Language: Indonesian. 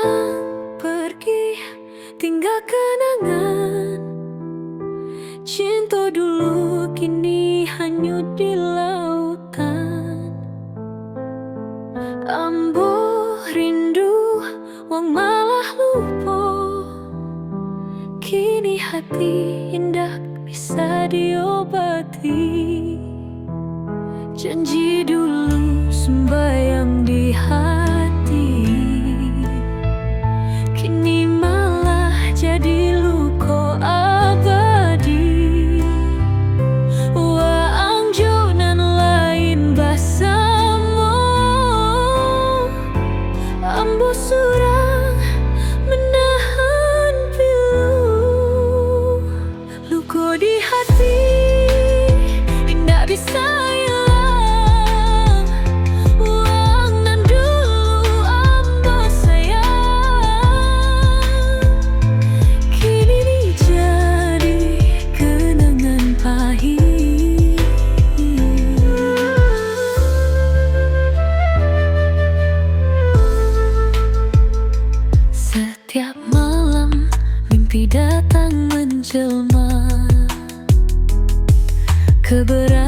datang pergi, tinggal kenangan. Cinta dulu kini hanyut di lautan. Ambo rindu, wong malah lupa. Kini hati indah bisa diobati. Janji dulu sembayang di hati, kini malah jadi luka abadi. Waang jonan lain basamu, ambo surang menahan pilu. Luka di hati indah bisa datang menjelma, keberadaan